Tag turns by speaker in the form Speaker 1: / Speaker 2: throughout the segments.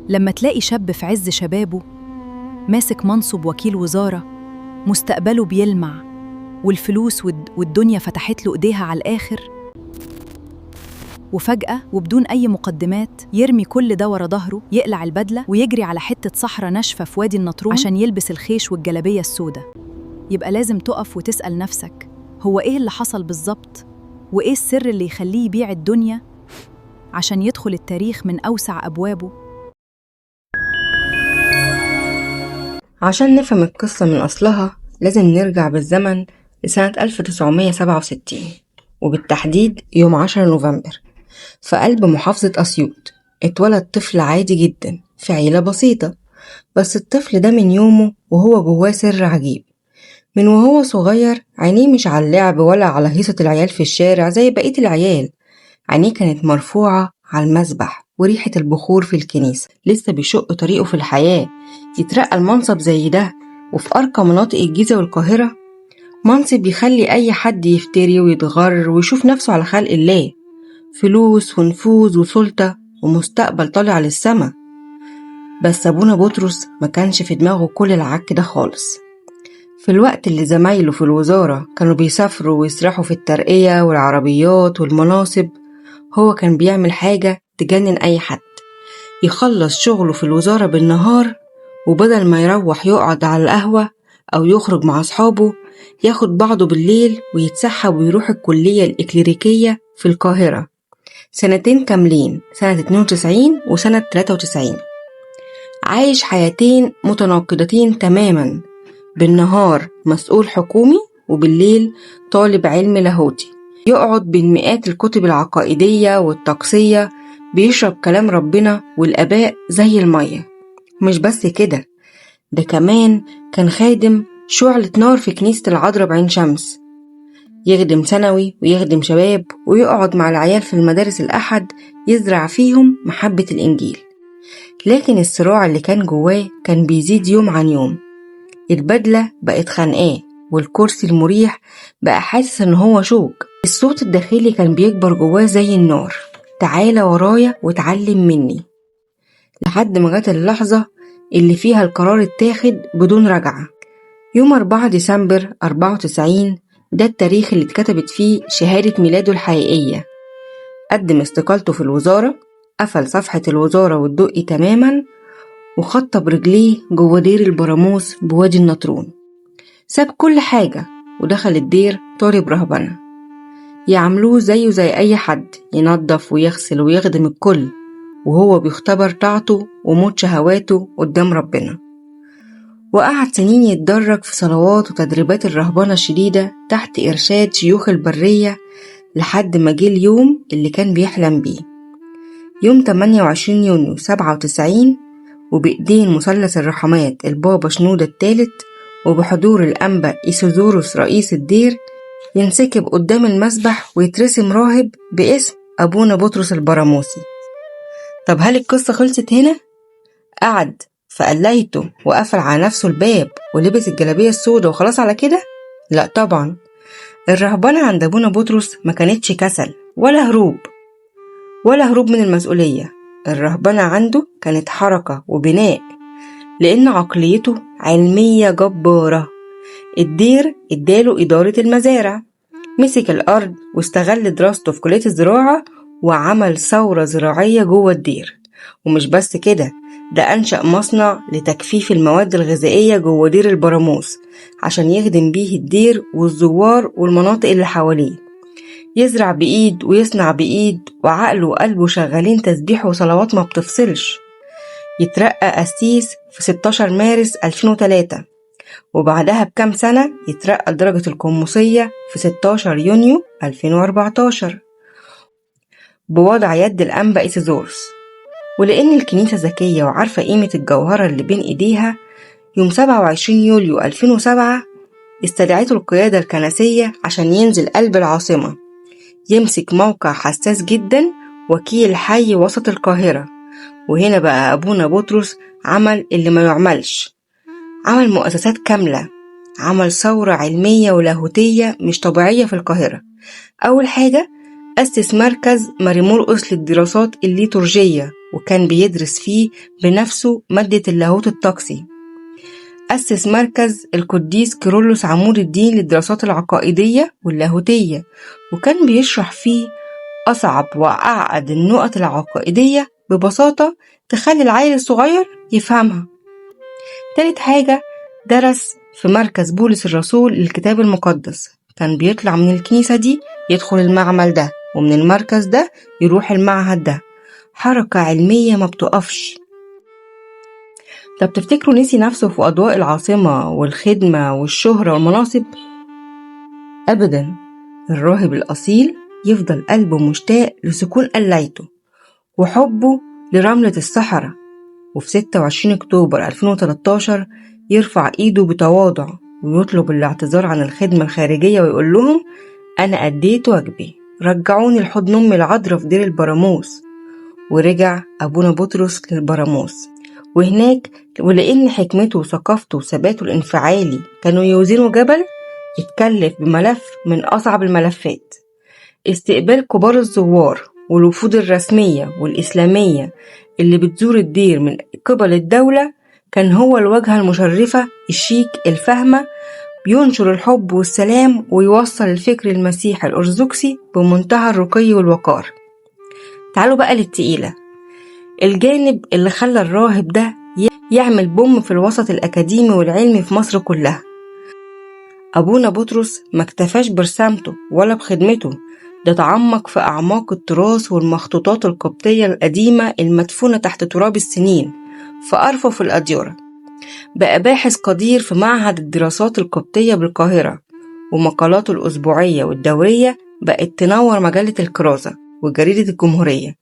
Speaker 1: لما تلاقي شاب في عز شبابه ماسك منصب وكيل وزارة، مستقبله بيلمع والفلوس والدنيا فتحت له إيديها على الآخر، وفجأة وبدون أي مقدمات يرمي كل ده ورا ظهره، يقلع البدلة ويجري على حتة صحراء ناشفة في وادي النطرون عشان يلبس الخيش والجلابية السوداء. يبقى لازم تقف وتسأل نفسك، هو إيه اللي حصل بالظبط؟ وإيه السر اللي يخليه يبيع الدنيا عشان يدخل التاريخ من أوسع أبوابه؟
Speaker 2: عشان نفهم القصة من أصلها لازم نرجع بالزمن لسنة 1967، وبالتحديد يوم 10 نوفمبر في قلب محافظة أسيوط. اتولد طفل عادي جدا في عيلة بسيطة، بس الطفل ده من يومه وهو جواه سر عجيب. من وهو صغير عينيه مش على اللعب ولا على هيصة العيال في الشارع زي بقية العيال، عينيه كانت مرفوعة على المسبح وريحة البخور في الكنيسة. لسه بيشق طريقه في الحياة، يترقى المنصب زي ده وفي أرقى مناطق الجيزة والقاهرة، منصب يخلي أي حد يفتري ويتغر ويشوف نفسه على خلق الله، فلوس ونفوذ وسلطة ومستقبل طالع للسما. بس أبونا بطرس ما كانش في دماغه كل العك ده خالص. في الوقت اللي زمايله في الوزارة كانوا بيسافروا ويسرحوا في الترقية والعربيات والمناصب، هو كان بيعمل حاجة تجنن أي حد. يخلص شغله في الوزارة بالنهار، وبدل ما يروح يقعد على القهوة أو يخرج مع أصحابه، ياخد بعضه بالليل ويتسحب ويروح الكلية الإكليريكية في القاهرة 2 كاملين، سنة 92 وسنة 93. عايش حياتين متناقضتين تماما، بالنهار مسؤول حكومي وبالليل طالب علم لاهوتي، يقعد بين مئات الكتب العقائدية والطقسية، بيشرب كلام ربنا والآباء زي المية. مش بس كده، ده كمان كان خادم شعلة نار في كنيسة العذراء بعين شمس، يخدم ثانوي ويخدم شباب ويقعد مع العيال في المدارس الأحد يزرع فيهم محبة الإنجيل. لكن الصراع اللي كان جواه كان بيزيد يوم عن يوم. البدلة بقت خانقاه والكرسي المريح بقى حاسس ان هو شوك. الصوت الداخلي كان بيكبر جواه زي النار، تعالى ورايا وتعلم مني، لحد ما جت اللحظة اللي فيها القرار اتاخد بدون رجعة. يوم 4 ديسمبر 94 ده التاريخ اللي اتكتبت فيه شهادة ميلاده الحقيقية. قدم استقالته في الوزارة، قفل صفحة الوزارة والدقي تماما، وخط برجليه جوه دير البراموس بوادي النطرون. ساب كل حاجة ودخل الدير طالب رهبنة، يعملوه زيه زي أي حد، ينظف ويغسل ويخدم الكل، وهو بيختبر طاعته وموت شهواته قدام ربنا. وقعد سنين يتدرج في صلوات وتدريبات الرهبنة الشديدة تحت إرشاد شيوخ البرية، لحد ما جه اليوم اللي كان بيحلم بيه، يوم 28 يونيو 97، وبإيدين مثلث الرحمات البابا شنودة الثالث، وبحضور الأنبا إيسودوروس رئيس الدير، ينسكب قدام المسبح ويترسم راهب باسم أبونا بطرس البراموسي. طب هل القصة خلصت هنا؟ قعد فقليته وقفل على نفسه الباب ولبس الجلابية السوداء وخلاص على كده؟ لا طبعا. الرهبنة عند أبونا بطرس ما كانتش كسل ولا هروب من المسؤولية. الرهبنة عنده كانت حركة وبناء، لأن عقليته علمية جبارة. الدير اداله إدارة المزارع، مسك الأرض واستغل دراسته في كلية الزراعة وعمل ثورة زراعية جوه الدير. ومش بس كده، ده أنشأ مصنع لتجفيف المواد الغذائية جوه دير البراموس عشان يخدم بيه الدير والزوار والمناطق اللي حواليه. يزرع بإيد ويصنع بإيد، وعقله وقلبه شغالين تسبيح وصلوات ما بتفصلش. يترقى قسيس في 16 مارس 2003، وبعدها بكام سنة يترقى لدرجة القمصية في 16 يونيو 2014 بوضع يد الأنبا إيسيزوروس. ولأن الكنيسة ذكية وعارفة قيمة الجوهرة اللي بين إيديها، يوم 27 يوليو 2007 استدعته القيادة الكنسية عشان ينزل قلب العاصمة، يمسك موقع حساس جدا، وكيل حي وسط القاهرة. وهنا بقى أبونا بطرس عمل اللي ما يعملش، عمل مؤسسات كاملة، عمل ثورة علمية ولاهوتية مش طبيعية في القاهرة. أول حاجة أسس مركز مريمورقس للدراسات الليتورجية وكان بيدرس فيه بنفسه مادة اللاهوت الطقسي. أسس مركز القديس كيرلس عمود الدين للدراسات العقائدية واللاهوتية وكان بيشرح فيه أصعب وأعقد النقط العقائدية ببساطة تخلي العيل الصغير يفهمها. تالت حاجة، درس في مركز بولس الرسول للكتاب المقدس، كان بيطلع من الكنيسة دي يدخل المعمل ده ومن المركز ده يروح المعهد ده. حركة علمية ما بتقفش. طب تفتكروا نسي نفسه في أضواء العاصمة والخدمة والشهرة والمناصب؟ أبدا، الراهب الأصيل يفضل قلبه مشتاق لسكون قلعته وحبه لرملة الصحراء. وفي 26 أكتوبر 2013 يرفع إيده بتواضع ويطلب الاعتذار عن الخدمة الخارجية ويقول لهم أنا أديت واجبي، رجعوني لحضن أمي العذراء في دير البراموس. ورجع أبونا بطرس للبراموس، وهناك ولأن حكمته وثقافته وثباته الانفعالي كانوا يوزنوا جبل، اتكلف بملف من أصعب الملفات: استقبال كبار الزوار والوفود الرسمية والإسلامية اللي بتزور الدير من قبل الدولة. كان هو الواجهة المشرفة الشيك الفهمة، بينشر الحب والسلام ويوصل الفكر المسيحي الأرثوذكسي بمنتهى الرقي والوقار. تعالوا بقى للتقيلة، الجانب اللي خلى الراهب ده يعمل بوم في الوسط الأكاديمي والعلمي في مصر كلها. أبونا بطرس ما اكتفاش برسامته ولا بخدمته، ده تعمق في أعماق التراث والمخطوطات القبطية القديمة المدفونة تحت تراب السنين في أرفف الأديرة. بقى باحث قدير في معهد الدراسات القبطية بالقاهرة، ومقالاته الأسبوعية والدورية بقت تنور مجلة الكرازة وجريدة الجمهورية،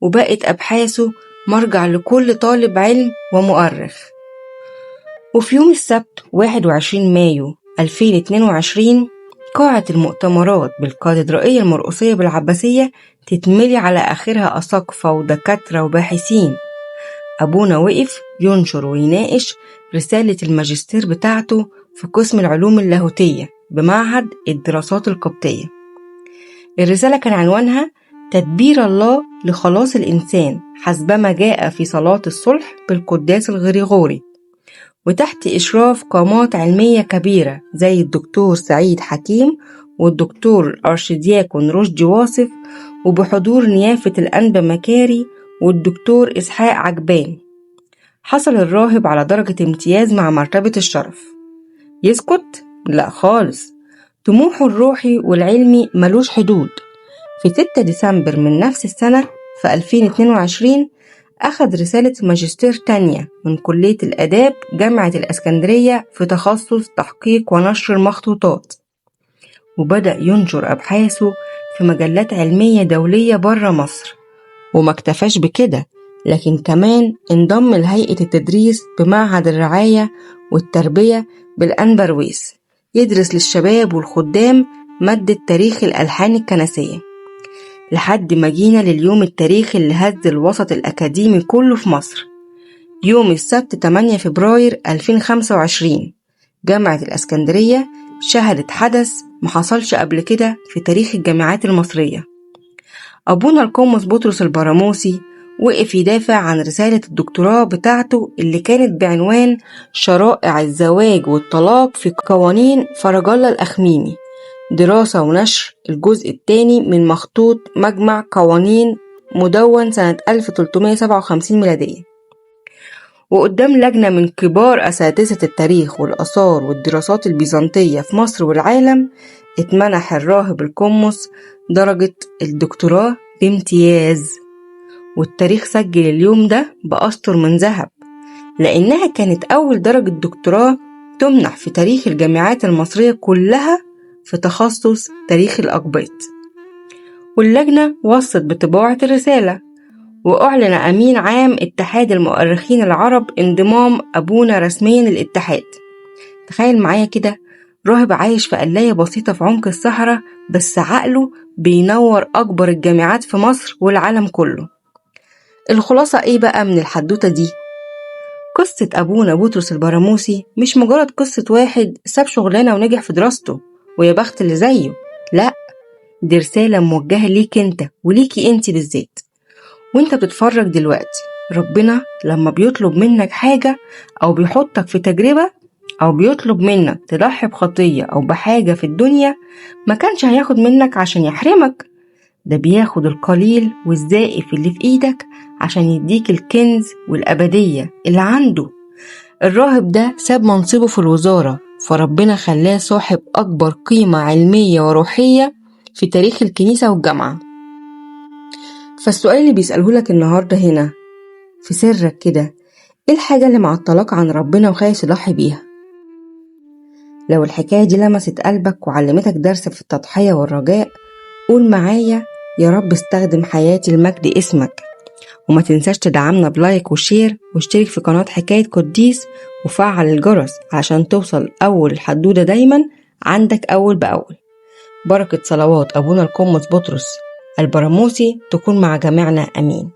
Speaker 2: وبقت أبحاثه مرجع لكل طالب علم ومؤرخ. وفي يوم السبت 21 مايو 2022 قاعة المؤتمرات بالكاتدرائية المرقسية بالعباسية تتملي على آخرها أساقفة ودكاترة وباحثين. أبونا وقف ينشر ويناقش رسالة الماجستير بتاعته في قسم العلوم اللاهوتية بمعهد الدراسات القبطية. الرسالة كان عنوانها تدبير الله لخلاص الإنسان حسبما جاء في صلاة الصلح بالقداس الغريغوري، وتحت إشراف قامات علمية كبيرة زي الدكتور سعيد حكيم والدكتور الأرشدياكون رشدي واصف، وبحضور نيافة الأنبا مكاري والدكتور إسحاق عجبان. حصل الراهب على درجة امتياز مع مرتبة الشرف. يسكت؟ لا خالص، طموحه الروحي والعلمي ملوش حدود. في 6 ديسمبر من نفس السنة في 2022 أخذ رسالة ماجستير تانية من كلية الآداب جامعة الإسكندرية في تخصص تحقيق ونشر المخطوطات، وبدأ ينشر أبحاثه في مجلات علمية دولية برا مصر. وما اكتفاش بكده، لكن كمان انضم لهيئة التدريس بمعهد الرعاية والتربية بالأنبرويس يدرس للشباب والخدام مادة تاريخ الألحان الكنسية، لحد ما جينا لليوم التاريخي اللي هز الوسط الأكاديمي كله في مصر. يوم السبت 8 فبراير 2025 جامعة الإسكندرية شهدت حدث محصلش قبل كده في تاريخ الجامعات المصرية. أبونا القمص بطرس البراموسي وقف يدافع عن رسالة الدكتوراه بتاعته اللي كانت بعنوان شرائع الزواج والطلاق في قوانين فرج الله الأخميمي، دراسة ونشر الجزء الثاني من مخطوط مجمع قوانين مدون سنة 1357 ميلادية. وقدام لجنة من كبار أساتذة التاريخ والآثار والدراسات البيزنطية في مصر والعالم، اتمنح الراهب القمص درجة الدكتوراه بامتياز. والتاريخ سجل اليوم ده بأسطر من ذهب، لأنها كانت أول درجة دكتوراه تمنح في تاريخ الجامعات المصرية كلها في تخصص تاريخ الأقباط. واللجنة وصت بطباعة الرسالة، وأعلن أمين عام اتحاد المؤرخين العرب انضمام أبونا رسميا للاتحاد. تخيل معايا كده، راهب عايش في قلاية بسيطة في عمق الصحراء، بس عقله بينور أكبر الجامعات في مصر والعالم كله. الخلاصة إيه بقى من الحدوتة دي؟ قصة أبونا بطرس البراموسي مش مجرد قصة واحد ساب شغلانة ونجح في دراسته ويا بخت اللي زيه، لأ، دي رسالة موجهة ليك انت وليكي انت بالذات. وانت بتتفرج دلوقتي، ربنا لما بيطلب منك حاجة أو بيحطك في تجربة أو بيطلب منك تضحي بخطية أو بحاجة في الدنيا، ما كانش هياخد منك عشان يحرمك، ده بياخد القليل والزائف اللي في ايدك عشان يديك الكنز والأبدية اللي عنده. الراهب ده ساب منصبه في الوزارة، فربنا خلاه صاحب أكبر قيمة علمية وروحية في تاريخ الكنيسة والجامعة. فالسؤال اللي بيسأله لك النهاردة هنا في سرك كده، ايه الحاجة اللي معطلاك عن ربنا وخايف تضحي بيها؟ لو الحكاية دي لمست قلبك وعلمتك درس في التضحية والرجاء، قول معايا: يا رب استخدم حياتي لمجد اسمك. وما تنساش تدعمنا بلايك وشير واشترك في قناة حكاية قديس وفعل الجرس عشان توصل أول الحدودة دايما عندك أول بأول. بركة صلوات أبونا القمص بطرس البراموسي تكون مع جميعنا، أمين.